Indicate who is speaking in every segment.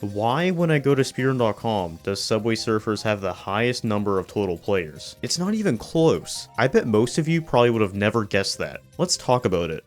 Speaker 1: Why, when I go to Speedrun.com, does Subway Surfers have the highest number of total players? It's not even close. I bet most of you probably would have never guessed that. Let's talk about it.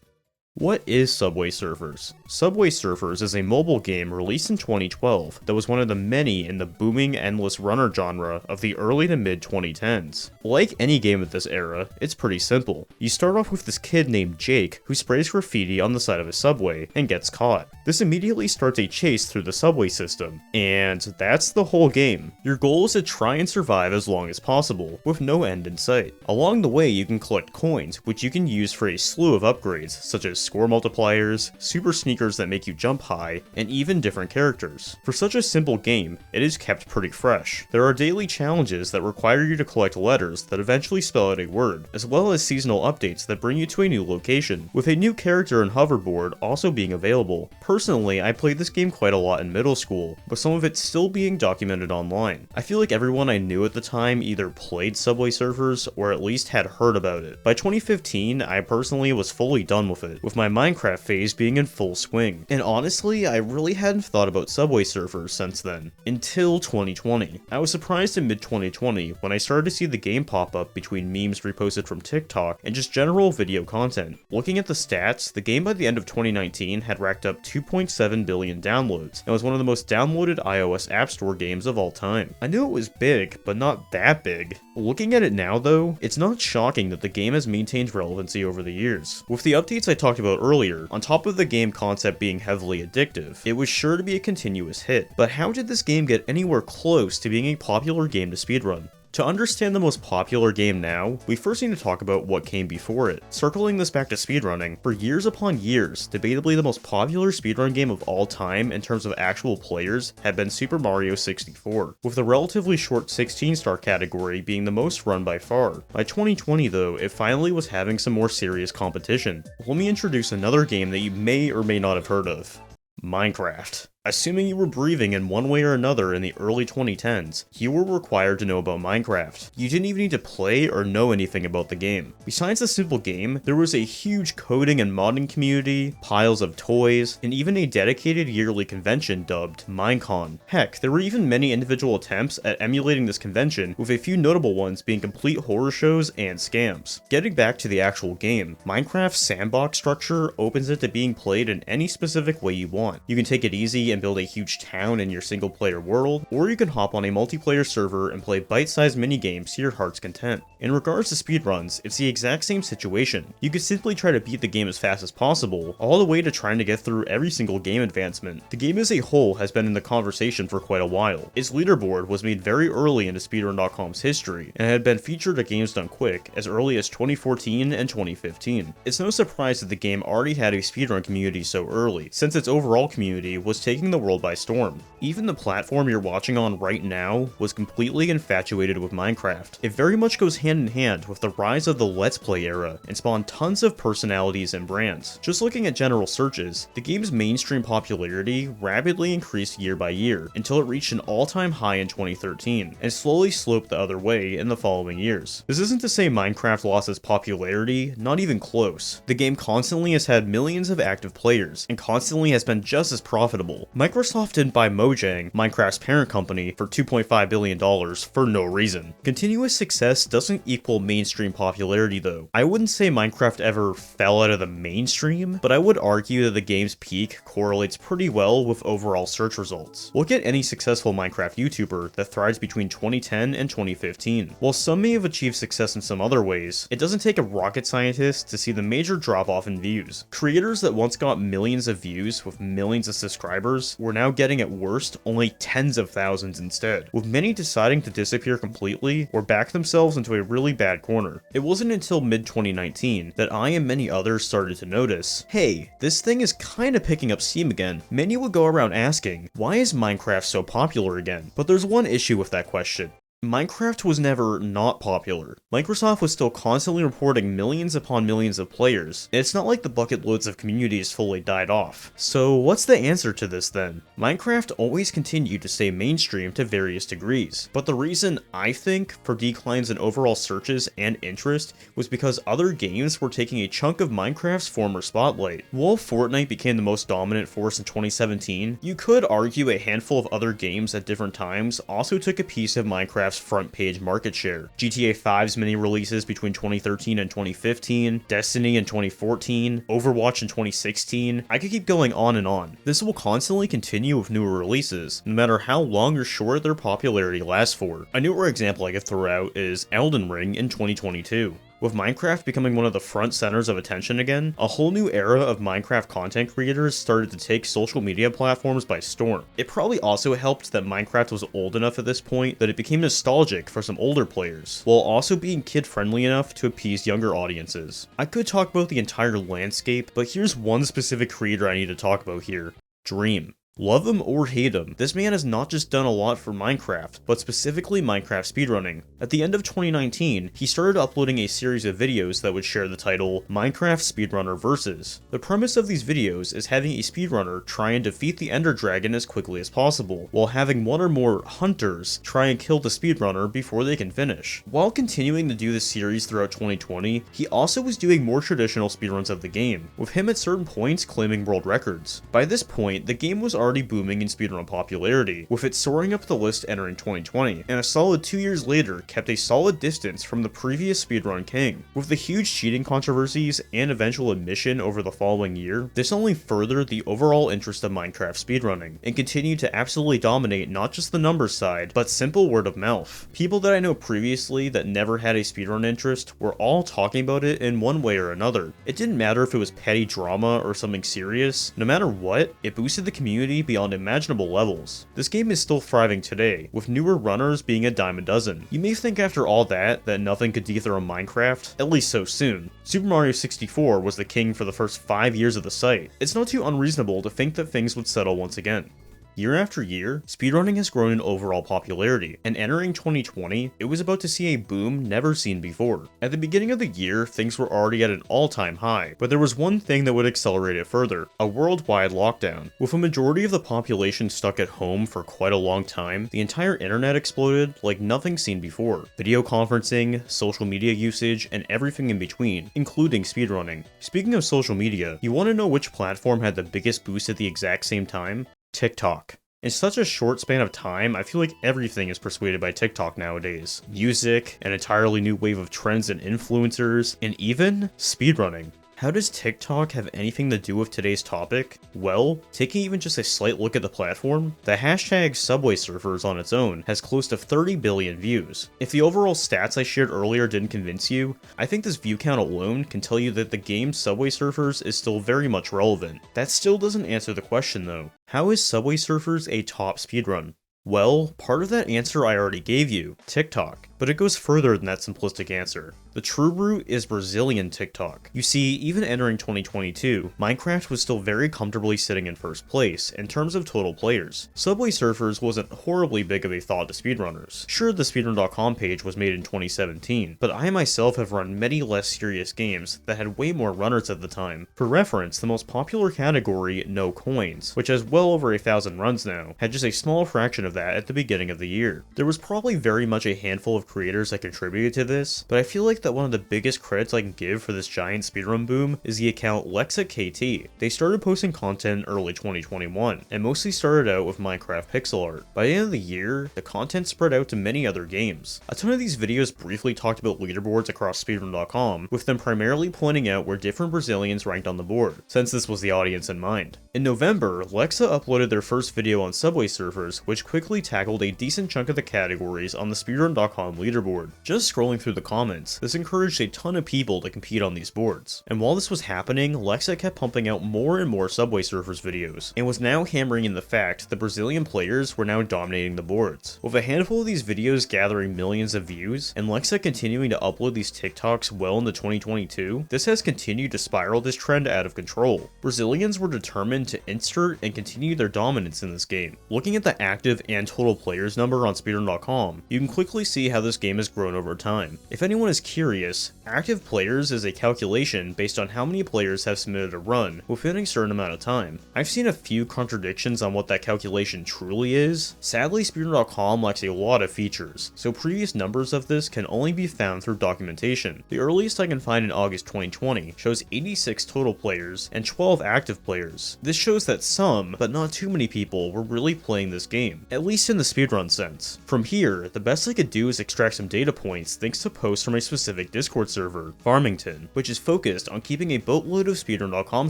Speaker 1: What is Subway Surfers? Subway Surfers is a mobile game released in 2012 that was one of the many in the booming endless runner genre of the early to mid 2010s. Like any game of this era, it's pretty simple. You start off with this kid named Jake who sprays graffiti on the side of a subway and gets caught. This immediately starts a chase through the subway system, and that's the whole game. Your goal is to try and survive as long as possible, with no end in sight. Along the way you can collect coins, which you can use for a slew of upgrades, such as score multipliers, super sneakers that make you jump high, and even different characters. For such a simple game, it is kept pretty fresh. There are daily challenges that require you to collect letters that eventually spell out a word, as well as seasonal updates that bring you to a new location, with a new character and hoverboard also being available. Personally, I played this game quite a lot in middle school, with some of it still being documented online. I feel like everyone I knew at the time either played Subway Surfers or at least had heard about it. By 2015, I personally was fully done with it, with my Minecraft phase being in full swing. And honestly, I really hadn't thought about Subway Surfers since then, until 2020. I was surprised in mid-2020 when I started to see the game pop up between memes reposted from TikTok and just general video content. Looking at the stats, the game by the end of 2019 had racked up 2.7 billion downloads, and was one of the most downloaded iOS App Store games of all time. I knew it was big, but not that big. Looking at it now though, it's not shocking that the game has maintained relevancy over the years. With the updates I talked about earlier, on top of the game concept being heavily addictive, it was sure to be a continuous hit. But how did this game get anywhere close to being a popular game to speedrun? To understand the most popular game now, we first need to talk about what came before it. Circling this back to speedrunning, for years upon years, debatably the most popular speedrun game of all time in terms of actual players had been Super Mario 64, with the relatively short 16-star category being the most run by far. By 2020 though, it finally was having some more serious competition. Let me introduce another game that you may or may not have heard of. Minecraft. Assuming you were breathing in one way or another in the early 2010s, you were required to know about Minecraft. You didn't even need to play or know anything about the game. Besides the simple game, there was a huge coding and modding community, piles of toys, and even a dedicated yearly convention dubbed Minecon. Heck, there were even many individual attempts at emulating this convention, with a few notable ones being complete horror shows and scams. Getting back to the actual game, Minecraft's sandbox structure opens it to being played in any specific way you want. You can take it easy and build a huge town in your single player world, or you can hop on a multiplayer server and play bite-sized mini-games to your heart's content. In regards to speedruns, it's the exact same situation. You could simply try to beat the game as fast as possible, all the way to trying to get through every single game advancement. The game as a whole has been in the conversation for quite a while. Its leaderboard was made very early into Speedrun.com's history, and had been featured at Games Done Quick as early as 2014 and 2015. It's no surprise that the game already had a speedrun community so early, since its overall community was taking the world by storm. Even the platform you're watching on right now was completely infatuated with Minecraft. It very much goes hand in hand with the rise of the Let's Play era and spawned tons of personalities and brands. Just looking at general searches, the game's mainstream popularity rapidly increased year by year until it reached an all-time high in 2013 and slowly sloped the other way in the following years. This isn't to say Minecraft lost its popularity, not even close. The game constantly has had millions of active players and constantly has been just as profitable. Microsoft didn't buy Mojang, Minecraft's parent company, for $2.5 billion for no reason. Continuous success doesn't equal mainstream popularity though. I wouldn't say Minecraft ever fell out of the mainstream, but I would argue that the game's peak correlates pretty well with overall search results. Look at any successful Minecraft YouTuber that thrives between 2010 and 2015. While some may have achieved success in some other ways, it doesn't take a rocket scientist to see the major drop off in views. Creators that once got millions of views with millions of subscribers were now getting at worst only tens of thousands instead, with many deciding to disappear completely or back themselves into a really bad corner. It wasn't until mid-2019 that I and many others started to notice, hey, this thing is kinda picking up steam again. Many would go around asking, why is Minecraft so popular again? But there's one issue with that question. Minecraft was never not popular. Microsoft was still constantly reporting millions upon millions of players, and it's not like the bucket loads of communities fully died off. So what's the answer to this then? Minecraft always continued to stay mainstream to various degrees, but the reason, I think, for declines in overall searches and interest was because other games were taking a chunk of Minecraft's former spotlight. While Fortnite became the most dominant force in 2017, you could argue a handful of other games at different times also took a piece of Minecraft's front page market share. GTA 5's mini releases between 2013 and 2015, Destiny in 2014, Overwatch in 2016, I could keep going on and on. This will constantly continue with newer releases, no matter how long or short their popularity lasts for. A newer example I could throw out is Elden Ring in 2022. With Minecraft becoming one of the front centers of attention again, a whole new era of Minecraft content creators started to take social media platforms by storm. It probably also helped that Minecraft was old enough at this point that it became nostalgic for some older players, while also being kid-friendly enough to appease younger audiences. I could talk about the entire landscape, but here's one specific creator I need to talk about here: Dream. Love him or hate him, this man has not just done a lot for Minecraft, but specifically Minecraft speedrunning. At the end of 2019, he started uploading a series of videos that would share the title Minecraft Speedrunner Versus. The premise of these videos is having a speedrunner try and defeat the Ender Dragon as quickly as possible, while having one or more hunters try and kill the speedrunner before they can finish. While continuing to do this series throughout 2020, he also was doing more traditional speedruns of the game, with him at certain points claiming world records. By this point, the game was already booming in speedrun popularity, with it soaring up the list entering 2020, and a solid 2 years later kept a solid distance from the previous speedrun king. With the huge cheating controversies and eventual admission over the following year, this only furthered the overall interest of Minecraft speedrunning, and continued to absolutely dominate not just the numbers side, but simple word of mouth. People that I know previously that never had a speedrun interest were all talking about it in one way or another. It didn't matter if it was petty drama or something serious, no matter what, it boosted the community beyond imaginable levels. This game is still thriving today, with newer runners being a dime a dozen. You may think after all that nothing could dethrone Minecraft, at least so soon. Super Mario 64 was the king for the first 5 years of the site. It's not too unreasonable to think that things would settle once again. Year after year, speedrunning has grown in overall popularity, and entering 2020, it was about to see a boom never seen before. At the beginning of the year, things were already at an all-time high, but there was one thing that would accelerate it further: a worldwide lockdown. With a majority of the population stuck at home for quite a long time, the entire internet exploded like nothing seen before. Video conferencing, social media usage, and everything in between, including speedrunning. Speaking of social media, you want to know which platform had the biggest boost at the exact same time? TikTok. In such a short span of time, I feel like everything is persuaded by TikTok nowadays. Music, an entirely new wave of trends and influencers, and even speedrunning. How does TikTok have anything to do with today's topic? Well, taking even just a slight look at the platform, the hashtag Subway Surfers on its own has close to 30 billion views. If the overall stats I shared earlier didn't convince you, I think this view count alone can tell you that the game Subway Surfers is still very much relevant. That still doesn't answer the question though. How is Subway Surfers a top speedrun? Well, part of that answer I already gave you, TikTok, but it goes further than that simplistic answer. The true root is Brazilian TikTok. You see, even entering 2022, Minecraft was still very comfortably sitting in first place in terms of total players. Subway Surfers wasn't horribly big of a thought to speedrunners. Sure, the Speedrun.com page was made in 2017, but I myself have run many less serious games that had way more runners at the time. For reference, the most popular category, No Coins, which has well over 1,000 runs now, had just a small fraction of that at the beginning of the year. There was probably very much a handful of creators that contributed to this, but I feel like that one of the biggest credits I can give for this giant speedrun boom is the account LexaKT. They started posting content in early 2021, and mostly started out with Minecraft pixel art. By the end of the year, the content spread out to many other games. A ton of these videos briefly talked about leaderboards across Speedrun.com, with them primarily pointing out where different Brazilians ranked on the board, since this was the audience in mind. In November, Lexa uploaded their first video on Subway Surfers, which quickly tackled a decent chunk of the categories on the Speedrun.com leaderboard. Just scrolling through the comments, this encouraged a ton of people to compete on these boards. And while this was happening, Lexa kept pumping out more and more Subway Surfers videos, and was now hammering in the fact that Brazilian players were now dominating the boards. With a handful of these videos gathering millions of views, and Lexa continuing to upload these TikToks well into 2022, this has continued to spiral this trend out of control. Brazilians were determined to insert and continue their dominance in this game. Looking at the active and total players number on Speedrun.com, you can quickly see how this game has grown over time. If anyone is curious, active players is a calculation based on how many players have submitted a run within a certain amount of time. I've seen a few contradictions on what that calculation truly is. Sadly, Speedrun.com lacks a lot of features, so previous numbers of this can only be found through documentation. The earliest I can find in August 2020 shows 86 total players and 12 active players. This shows that some, but not too many people, were really playing this game, at least in the speedrun sense. From here, the best I could do is extract some data points thanks to posts from a specific Discord server, Farmington, which is focused on keeping a boatload of Speedrun.com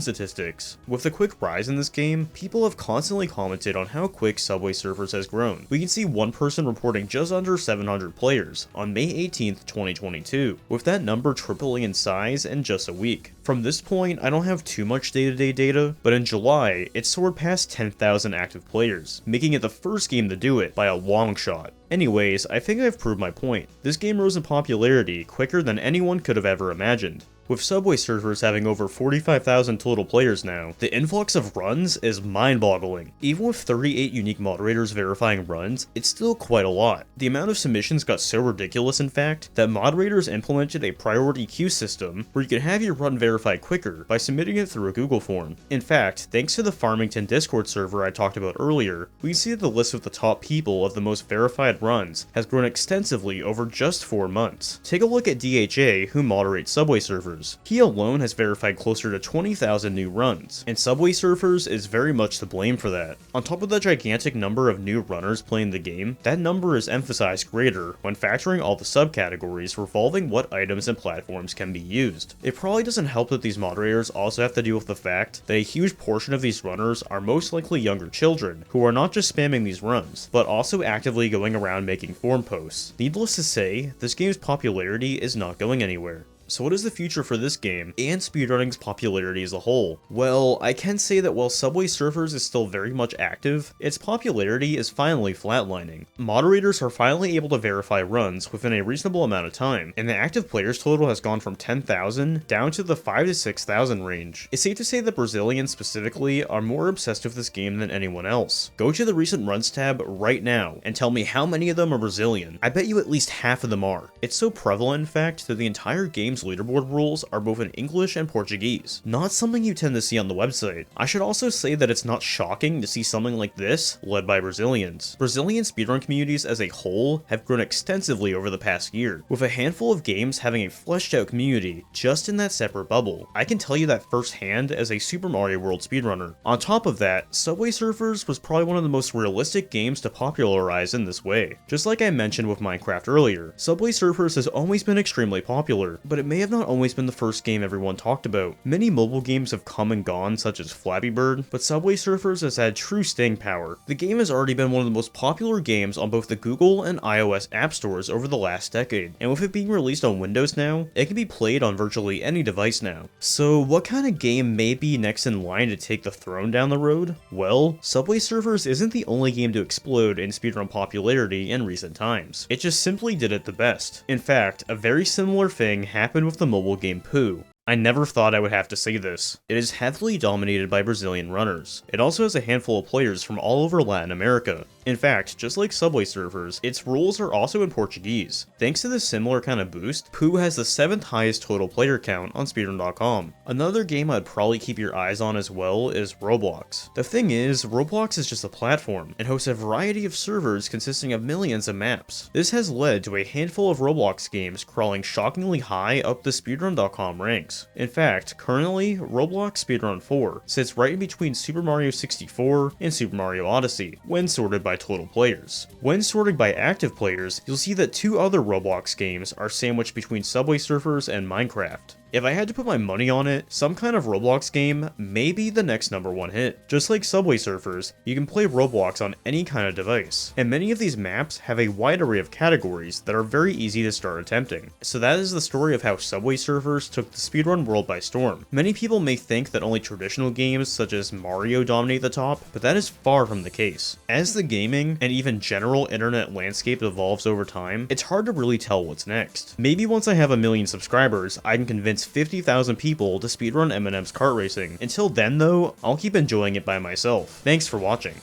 Speaker 1: statistics. With the quick rise in this game, people have constantly commented on how quick Subway Surfers has grown. We can see one person reporting just under 700 players on May 18th, 2022, with that number tripling in size in just a week. From this point, I don't have too much day-to-day data, but in July, it soared past 10,000 active players, making it the first game to do it by a long shot. Anyways, I think I've proved my point. This game rose in popularity quicker than anyone could have ever imagined. With Subway Surfers having over 45,000 total players now, the influx of runs is mind-boggling. Even with 38 unique moderators verifying runs, it's still quite a lot. The amount of submissions got so ridiculous, in fact, that moderators implemented a priority queue system where you can have your run verified quicker by submitting it through a Google form. In fact, thanks to the Farmington Discord server I talked about earlier, we can see that the list of the top people of the most verified runs has grown extensively over just 4 months. Take a look at DHA, who moderates Subway Surfers. He alone has verified closer to 20,000 new runs, and Subway Surfers is very much to blame for that. On top of the gigantic number of new runners playing the game, that number is emphasized greater when factoring all the subcategories revolving what items and platforms can be used. It probably doesn't help that these moderators also have to deal with the fact that a huge portion of these runners are most likely younger children, who are not just spamming these runs, but also actively going around making forum posts. Needless to say, this game's popularity is not going anywhere. So what is the future for this game, and speedrunning's popularity as a whole? Well, I can say that while Subway Surfers is still very much active, its popularity is finally flatlining. Moderators are finally able to verify runs within a reasonable amount of time, and the active players total has gone from 10,000 down to the 5,000 to 6,000 range. It's safe to say that Brazilians specifically are more obsessed with this game than anyone else. Go to the recent runs tab right now and tell me how many of them are Brazilian. I bet you at least half of them are. It's so prevalent, in fact, that the entire game's leaderboard rules are both in English and Portuguese, not something you tend to see on the website. I should also say that it's not shocking to see something like this led by Brazilians. Brazilian speedrun communities as a whole have grown extensively over the past year, with a handful of games having a fleshed out community just in that separate bubble. I can tell you that firsthand as a Super Mario World speedrunner. On top of that, Subway Surfers was probably one of the most realistic games to popularize in this way. Just like I mentioned with Minecraft earlier, Subway Surfers has always been extremely popular, but it may have not always been the first game everyone talked about. Many mobile games have come and gone, such as Flappy Bird, but Subway Surfers has had true staying power. The game has already been one of the most popular games on both the Google and iOS app stores over the last decade, and with it being released on Windows now, it can be played on virtually any device now. So what kind of game may be next in line to take the throne down the road? Well, Subway Surfers isn't the only game to explode in speedrun popularity in recent times. It just simply did it the best. In fact, a very similar thing happened with the mobile game Poo. I never thought I would have to say this. It is heavily dominated by Brazilian runners. It also has a handful of players from all over Latin America. In fact, just like Subway Surfers, its rules are also in Portuguese. Thanks to this similar kind of boost, Poo has the 7th highest total player count on Speedrun.com. Another game I'd probably keep your eyes on as well is Roblox. The thing is, Roblox is just a platform, and hosts a variety of servers consisting of millions of maps. This has led to a handful of Roblox games crawling shockingly high up the Speedrun.com ranks. In fact, currently, Roblox Speedrun 4 sits right in between Super Mario 64 and Super Mario Odyssey, when sorted by total players. When sorting by active players, you'll see that 2 other Roblox games are sandwiched between Subway Surfers and Minecraft. If I had to put my money on it, some kind of Roblox game may be the next #1 hit. Just like Subway Surfers, you can play Roblox on any kind of device, and many of these maps have a wide array of categories that are very easy to start attempting. So that is the story of how Subway Surfers took the speedrun world by storm. Many people may think that only traditional games such as Mario dominate the top, but that is far from the case. As the gaming and even general internet landscape evolves over time, it's hard to really tell what's next. Maybe once I have 1 million subscribers, I can convince 50,000 people to speedrun Eminem's kart racing. Until then though, I'll keep enjoying it by myself. Thanks for watching.